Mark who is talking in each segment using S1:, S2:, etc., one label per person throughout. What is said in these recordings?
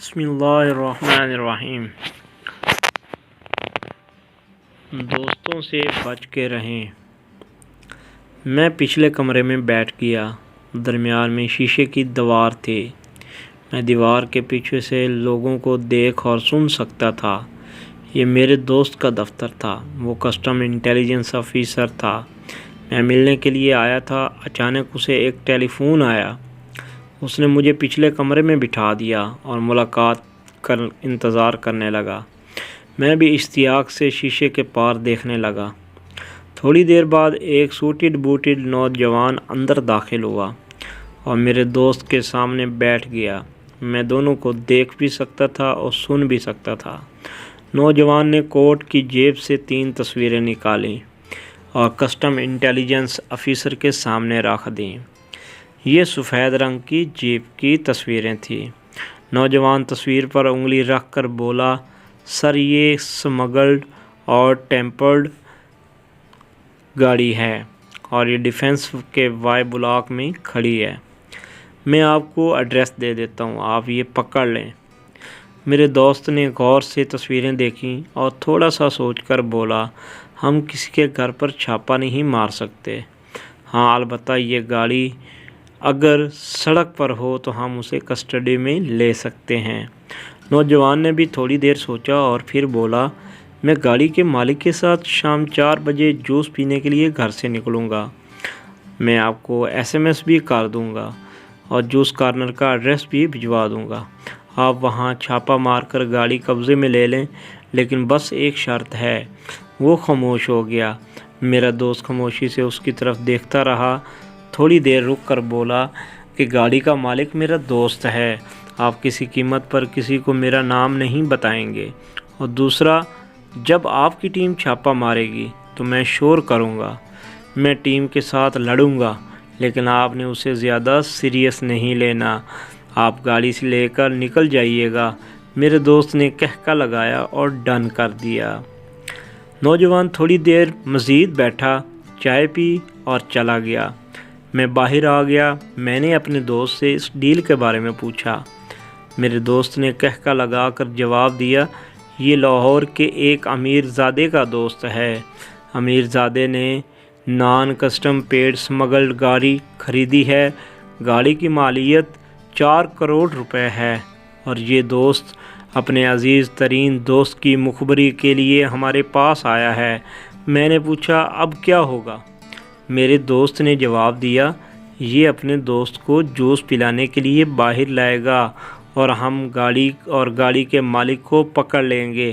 S1: بسم اللہ الرحمن الرحیم۔ دوستوں سے بچ کے رہیں۔ میں پچھلے کمرے میں بیٹھ گیا۔ درمیان میں شیشے کی دیوار تھی۔ میں دیوار کے پیچھے سے لوگوں کو دیکھ اور سن سکتا تھا۔ یہ میرے دوست کا دفتر تھا۔ وہ کسٹم انٹیلیجنس آفیسر تھا۔ میں ملنے کے لیے آیا تھا۔ اچانک اسے ایک ٹیلی فون آیا۔ اس نے مجھے پچھلے کمرے میں بٹھا دیا اور ملاقات کر انتظار کرنے لگا۔ میں بھی اشتیاق سے شیشے کے پار دیکھنے لگا۔ تھوڑی دیر بعد ایک سوٹڈ بوٹڈ نوجوان اندر داخل ہوا اور میرے دوست کے سامنے بیٹھ گیا۔ میں دونوں کو دیکھ بھی سکتا تھا اور سن بھی سکتا تھا۔ نوجوان نے کوٹ کی جیب سے 3 تصویریں نکالیں اور کسٹم انٹیلیجنس آفیسر کے سامنے رکھ دیں۔ یہ سفید رنگ کی جیپ کی تصویریں تھیں۔ نوجوان تصویر پر انگلی رکھ کر بولا، سر یہ سمگلڈ اور ٹیمپرڈ گاڑی ہے اور یہ ڈیفنس کے وائی بلاک میں کھڑی ہے۔ میں آپ کو ایڈریس دے دیتا ہوں، آپ یہ پکڑ لیں۔ میرے دوست نے غور سے تصویریں دیکھیں اور تھوڑا سا سوچ کر بولا، ہم کسی کے گھر پر چھاپا نہیں مار سکتے۔ ہاں البتہ یہ گاڑی اگر سڑک پر ہو تو ہم اسے کسٹڈی میں لے سکتے ہیں۔ نوجوان نے بھی تھوڑی دیر سوچا اور پھر بولا، میں گاڑی کے مالک کے ساتھ شام 4 بجے جوس پینے کے لیے گھر سے نکلوں گا۔ میں آپ کو SMS بھی کر دوں گا اور جوس کارنر کا ایڈریس بھی بھجوا دوں گا۔ آپ وہاں چھاپا مار کر گاڑی قبضے میں لے لیں، لیکن بس ایک شرط ہے۔ وہ خاموش ہو گیا۔ میرا دوست خاموشی سے اس کی طرف دیکھتا رہا۔ تھوڑی دیر رک کر بولا کہ گاڑی کا مالک میرا دوست ہے۔ آپ کسی قیمت پر کسی کو میرا نام نہیں بتائیں گے، اور دوسرا، جب آپ کی ٹیم چھاپا مارے گی تو میں شور کروں گا۔ میں ٹیم کے ساتھ لڑوں گا، لیکن آپ نے اسے زیادہ سیریس نہیں لینا۔ آپ گاڑی سے لے کر نکل جائیے گا۔ میرے دوست نے کہکا لگایا اور ڈن کر دیا۔ نوجوان تھوڑی دیر مزید بیٹھا، چائے پی اور چلا گیا۔ میں باہر آ گیا۔ میں نے اپنے دوست سے اس ڈیل کے بارے میں پوچھا۔ میرے دوست نے کہکا لگا کر جواب دیا، یہ لاہور کے ایک امیر زادے کا دوست ہے۔ امیر زادے نے نان کسٹم پیڈ سمگلڈ گاڑی خریدی ہے۔ گاڑی کی مالیت 4 کروڑ روپے ہے، اور یہ دوست اپنے عزیز ترین دوست کی مخبری کے لیے ہمارے پاس آیا ہے۔ میں نے پوچھا، اب کیا ہوگا؟ میرے دوست نے جواب دیا، یہ اپنے دوست کو جوس پلانے کے لیے باہر لائے گا اور ہم گاڑی کے مالک کو پکڑ لیں گے۔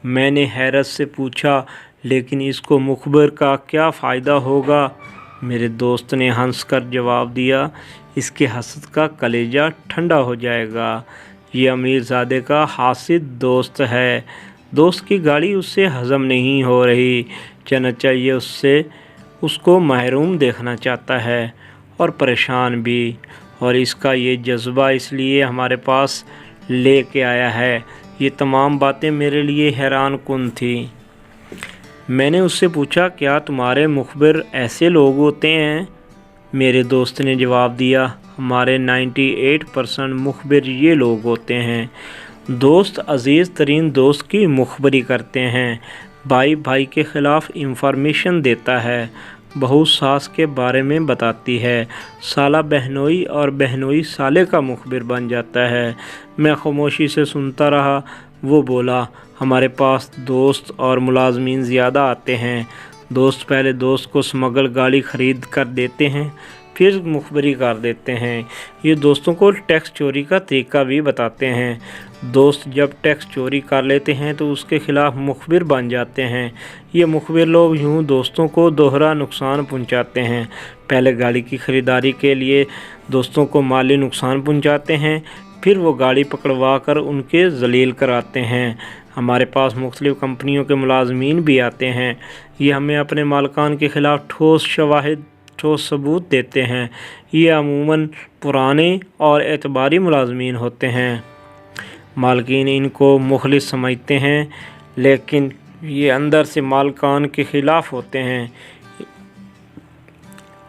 S1: میں نے حیرت سے پوچھا، لیکن اس کو مخبر کا کیا فائدہ ہوگا؟ میرے دوست نے ہنس کر جواب دیا، اس کے حسد کا کلیجہ ٹھنڈا ہو جائے گا۔ یہ امیر زادے کا حاسد دوست ہے۔ دوست کی گاڑی اس سے ہضم نہیں ہو رہی، چنانچہ یہ اس کو محروم دیکھنا چاہتا ہے اور پریشان بھی، اور اس کا یہ جذبہ اس لیے ہمارے پاس لے کے آیا ہے۔ یہ تمام باتیں میرے لیے حیران کن تھیں۔ میں نے اس سے پوچھا، کیا تمہارے مخبر ایسے لوگ ہوتے ہیں؟ میرے دوست نے جواب دیا، ہمارے 98% مخبر یہ لوگ ہوتے ہیں۔ دوست عزیز ترین دوست کی مخبری کرتے ہیں، بھائی بھائی کے خلاف انفارمیشن دیتا ہے، بہو ساس کے بارے میں بتاتی ہے، سالہ بہنوئی اور بہنوئی سالے کا مخبر بن جاتا ہے۔ میں خاموشی سے سنتا رہا۔ وہ بولا، ہمارے پاس دوست اور ملازمین زیادہ آتے ہیں۔ دوست پہلے دوست کو سمگل گاڑی خرید کر دیتے ہیں، پھر مخبری کر دیتے ہیں۔ یہ دوستوں کو ٹیکس چوری کا طریقہ بھی بتاتے ہیں۔ دوست جب ٹیکس چوری کر لیتے ہیں تو اس کے خلاف مخبر بن جاتے ہیں۔ یہ مخبر لوگ یوں دوستوں کو دوہرا نقصان پہنچاتے ہیں۔ پہلے گاڑی کی خریداری کے لیے دوستوں کو مالی نقصان پہنچاتے ہیں، پھر وہ گاڑی پکڑوا کر ان کے ذلیل کراتے ہیں۔ ہمارے پاس مختلف کمپنیوں کے ملازمین بھی آتے ہیں۔ یہ ہمیں اپنے مالکان کے خلاف ٹھوس شواہد، ٹھوس ثبوت دیتے ہیں۔ یہ عموماً پرانے اور اعتباری ملازمین ہوتے ہیں۔ مالکین ان کو مخلص سمجھتے ہیں، لیکن یہ اندر سے مالکان کے خلاف ہوتے ہیں۔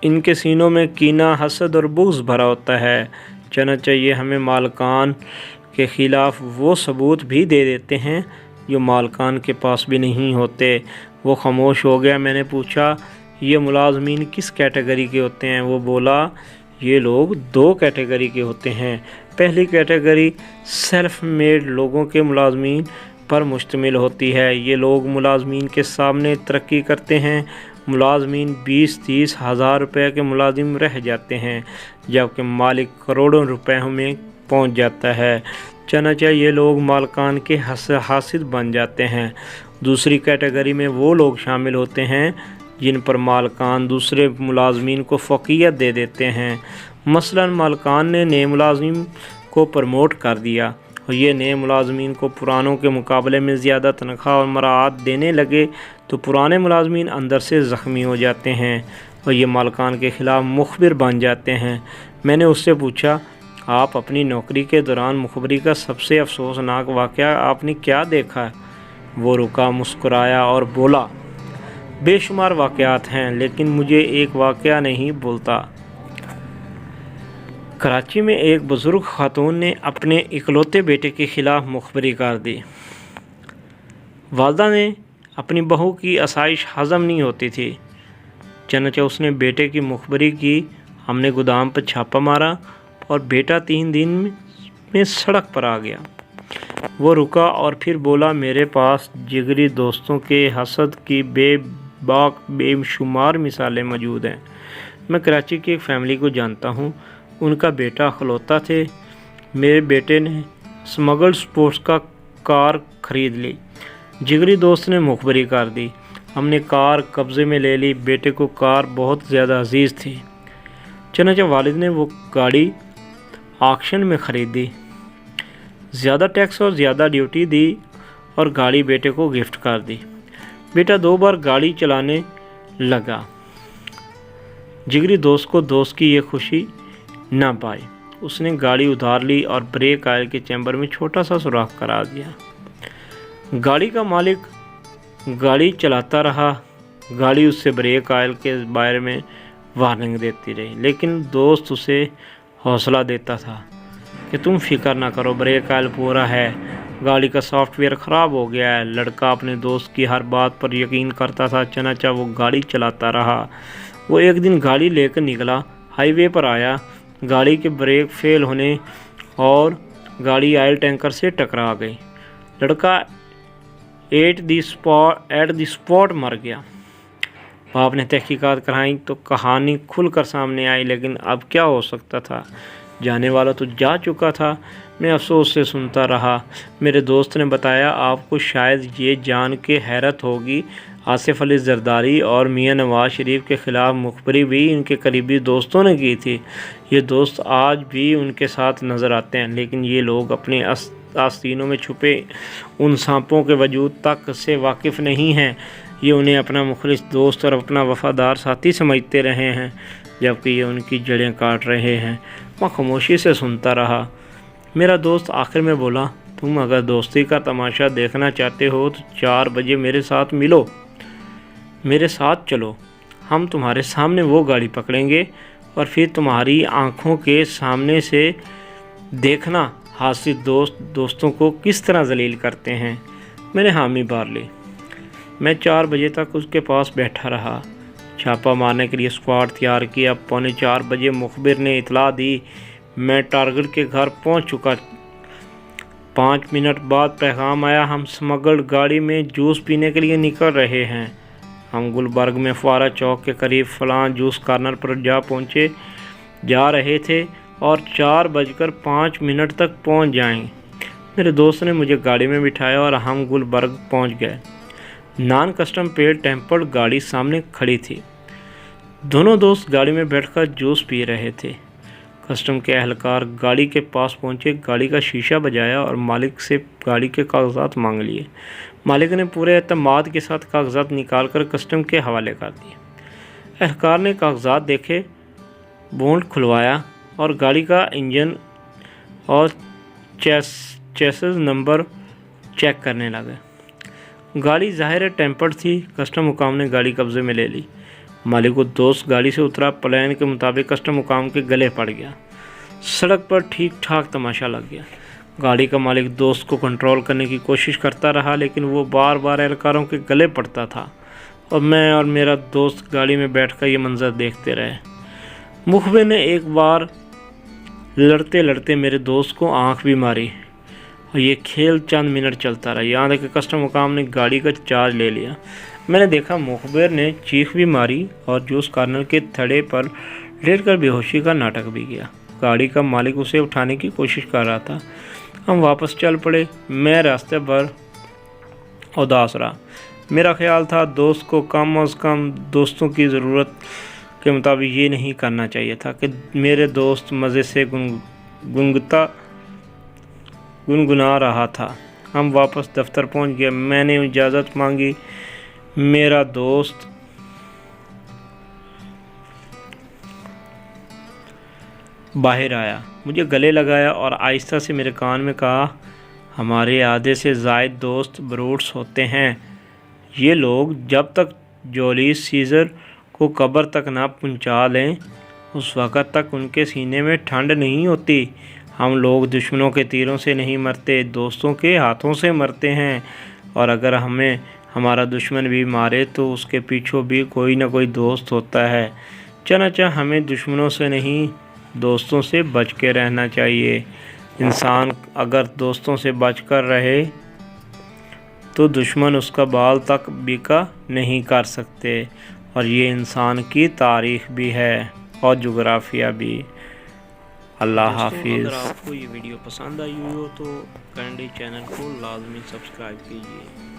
S1: ان کے سینوں میں کینہ، حسد اور بغض بھرا ہوتا ہے، چنانچہ یہ ہمیں مالکان کے خلاف وہ ثبوت بھی دے دیتے ہیں جو مالکان کے پاس بھی نہیں ہوتے۔ وہ خاموش ہو گیا۔ میں نے پوچھا یہ ملازمین کس کیٹیگری کے ہوتے ہیں؟ وہ بولا یہ لوگ 2 کیٹیگری کے ہوتے ہیں۔ پہلی کیٹیگری سیلف میڈ لوگوں کے ملازمین پر مشتمل ہوتی ہے۔ یہ لوگ ملازمین کے سامنے ترقی کرتے ہیں۔ ملازمین 20-30 ہزار روپے کے ملازم رہ جاتے ہیں جبکہ مالک کروڑوں روپے میں پہنچ جاتا ہے۔ چنانچہ یہ لوگ مالکان کے حاسد بن جاتے ہیں۔ دوسری کیٹیگری میں وہ لوگ شامل ہوتے ہیں جن پر مالکان دوسرے ملازمین کو فوقیت دے دیتے ہیں۔ مثلا مالکان نے نئے ملازم کو پروموٹ کر دیا اور یہ نئے ملازمین کو پرانوں کے مقابلے میں زیادہ تنخواہ اور مراعات دینے لگے تو پرانے ملازمین اندر سے زخمی ہو جاتے ہیں اور یہ مالکان کے خلاف مخبر بن جاتے ہیں۔ میں نے اس سے پوچھا آپ اپنی نوکری کے دوران مخبری کا سب سے افسوسناک واقعہ آپ نے کیا دیکھا؟ وہ رکا، مسکرایا اور بولا بے شمار واقعات ہیں لیکن مجھے ایک واقعہ نہیں بھولتا۔ کراچی میں ایک بزرگ خاتون نے اپنے اکلوتے بیٹے کے خلاف مخبری کر دی۔ والدہ نے اپنی بہو کی آسائش ہضم نہیں ہوتی تھی، چنانچہ اس نے بیٹے کی مخبری کی۔ ہم نے گودام پر چھاپا مارا اور بیٹا 3 دن میں سڑک پر آ گیا۔ وہ رکا اور پھر بولا میرے پاس جگری دوستوں کے حسد کی بے شمار مثالیں موجود ہیں۔ میں کراچی کی ایک فیملی کو جانتا ہوں، ان کا بیٹا اکلوتا تھے۔ میرے بیٹے نے اسمگلڈ سپورٹس کا کار خرید لی۔ جگری دوست نے مخبری کر دی۔ ہم نے کار قبضے میں لے لی۔ بیٹے کو کار بہت زیادہ عزیز تھی، چنانچہ والد نے وہ گاڑی آکشن میں خریدی، زیادہ ٹیکس اور زیادہ ڈیوٹی دی اور گاڑی بیٹے کو گفٹ کر دی۔ بیٹا 2 بار گاڑی چلانے لگا۔ جگری دوست کو دوست کی یہ خوشی نہ پائی۔ اس نے گاڑی ادھار لی اور بریک آئل کے چیمبر میں چھوٹا سا سوراخ کرا دیا۔ گاڑی کا مالک گاڑی چلاتا رہا۔ گاڑی اس سے بریک آئل کے بارے میں وارننگ دیتی رہی، لیکن دوست اسے حوصلہ دیتا تھا کہ تم فکر نہ کرو، بریک آئل پورا ہے، گاڑی کا سافٹ ویئر خراب ہو گیا ہے۔ لڑکا اپنے دوست کی ہر بات پر یقین کرتا تھا، چنانچہ وہ گاڑی چلاتا رہا۔ وہ ایک دن گاڑی لے کر نکلا، ہائی وے پر آیا، گاڑی کے بریک فیل ہونے اور گاڑی آئل ٹینکر سے ٹکرا گئی۔ لڑکا ایٹ دی اسپاٹ مر گیا۔ باپ نے تحقیقات کرائیں تو کہانی کھل کر سامنے آئی، لیکن اب کیا ہو سکتا تھا؟ جانے والا تو جا چکا تھا۔ میں افسوس سے سنتا رہا۔ میرے دوست نے بتایا آپ کو شاید یہ جان کے حیرت ہوگی، آصف علی زرداری اور میاں نواز شریف کے خلاف مخبری بھی ان کے قریبی دوستوں نے کی تھی۔ یہ دوست آج بھی ان کے ساتھ نظر آتے ہیں، لیکن یہ لوگ اپنے آستینوں میں چھپے ان سانپوں کے وجود تک سے واقف نہیں ہیں۔ یہ انہیں اپنا مخلص دوست اور اپنا وفادار ساتھی سمجھتے رہے ہیں، جبکہ یہ ان کی جڑیں کاٹ رہے ہیں۔ میں خاموشی سے سنتا رہا۔ میرا دوست آخر میں بولا تم اگر دوستی کا تماشا دیکھنا چاہتے ہو تو 4 بجے میرے ساتھ ملو، میرے ساتھ چلو، ہم تمہارے سامنے وہ گاڑی پکڑیں گے اور پھر تمہاری آنکھوں کے سامنے سے دیکھنا حاسد دوستوں کو کس طرح ذلیل کرتے ہیں۔ میں نے حامی بھر لی۔ میں 4 بجے تک اس کے پاس بیٹھا رہا۔ چھاپا مارنے کے لیے اسکواڈ تیار کیا۔ 3:45 بجے مخبر نے اطلاع دی میں ٹارگٹ کے گھر پہنچ چکا۔ 5 منٹ بعد پیغام آیا ہم اسمگلڈ گاڑی میں جوس پینے کے لیے نکل رہے ہیں۔ ہم گلبرگ میں فوارہ چوک کے قریب فلاں جوس کارنر پر جا رہے تھے اور 4:05 تک پہنچ جائیں۔ میرے دوست نے مجھے گاڑی میں بٹھایا اور ہم گلبرگ پہنچ گئے۔ نان کسٹم پیڈ ٹیمپرڈ گاڑی سامنے کھڑی تھی۔ دونوں دوست گاڑی میں بیٹھ کر جوس پی رہے تھے۔ کسٹم کے اہلکار گاڑی کے پاس پہنچے، گاڑی کا شیشہ بجایا اور مالک سے گاڑی کے کاغذات مانگ لیے۔ مالک نے پورے اعتماد کے ساتھ کاغذات نکال کر کسٹم کے حوالے کر دیے۔ اہلکار نے کاغذات دیکھے، بونٹ کھلوایا اور گاڑی کا انجن اور چیسز نمبر چیک کرنے لگے۔ گاڑی ظاہر ٹیمپرڈ تھی۔ کسٹم حکام نے گاڑی قبضے میں لے لی۔ مالک و دوست گاڑی سے اترا، پلان کے مطابق کسٹم حکام کے گلے پڑ گیا۔ سڑک پر ٹھیک ٹھاک تماشا لگ گیا۔ گاڑی کا مالک دوست کو کنٹرول کرنے کی کوشش کرتا رہا، لیکن وہ بار بار اہلکاروں کے گلے پڑتا تھا اور میں اور میرا دوست گاڑی میں بیٹھ کر یہ منظر دیکھتے رہے۔ مخبر نے ایک بار لڑتے لڑتے میرے دوست کو آنکھ بھی ماری اور یہ کھیل چند منٹ چلتا رہا، یہاں تک کہ کسٹم حکام نے گاڑی کا چارج لے لیا۔ میں نے دیکھا مخبر نے چیخ بھی ماری اور جوس کارنر کے تھڑے پر لیٹ کر بے ہوشی کا ناٹک بھی کیا۔ گاڑی کا مالک اسے اٹھانے کی کوشش کر رہا تھا۔ ہم واپس چل پڑے۔ میں راستے پر اداس رہا۔ میرا خیال تھا دوست کو کم از کم دوستوں کی ضرورت کے مطابق یہ نہیں کرنا چاہیے تھا کہ میرے دوست مزے سے گنگنا رہا تھا۔ ہم واپس دفتر پہنچ گئے۔ میں نے اجازت مانگی۔ میرا دوست باہر آیا، مجھے گلے لگایا اور آہستہ سے میرے کان میں کہا، ہمارے آدھے سے زائد دوست بروٹس ہوتے ہیں۔ یہ لوگ جب تک جولیس سیزر کو قبر تک نہ پہنچا لیں اس وقت تک ان کے سینے میں ٹھنڈ نہیں ہوتی۔ ہم لوگ دشمنوں کے تیروں سے نہیں مرتے، دوستوں کے ہاتھوں سے مرتے ہیں، اور اگر ہمیں ہمارا دشمن بھی مارے تو اس کے پیچھے بھی کوئی نہ کوئی دوست ہوتا ہے۔ چنانچہ ہمیں دشمنوں سے نہیں دوستوں سے بچ کے رہنا چاہیے۔ انسان اگر دوستوں سے بچ کر رہے تو دشمن اس کا بال تک بیکا نہیں کر سکتے، اور یہ انسان کی تاریخ بھی ہے اور جغرافیہ بھی۔ اللہ حافظ۔ اگر آپ کو یہ ویڈیو پسند آئی ہو تو کائنڈلی چینل کو لازمی سبسکرائب کیجیے۔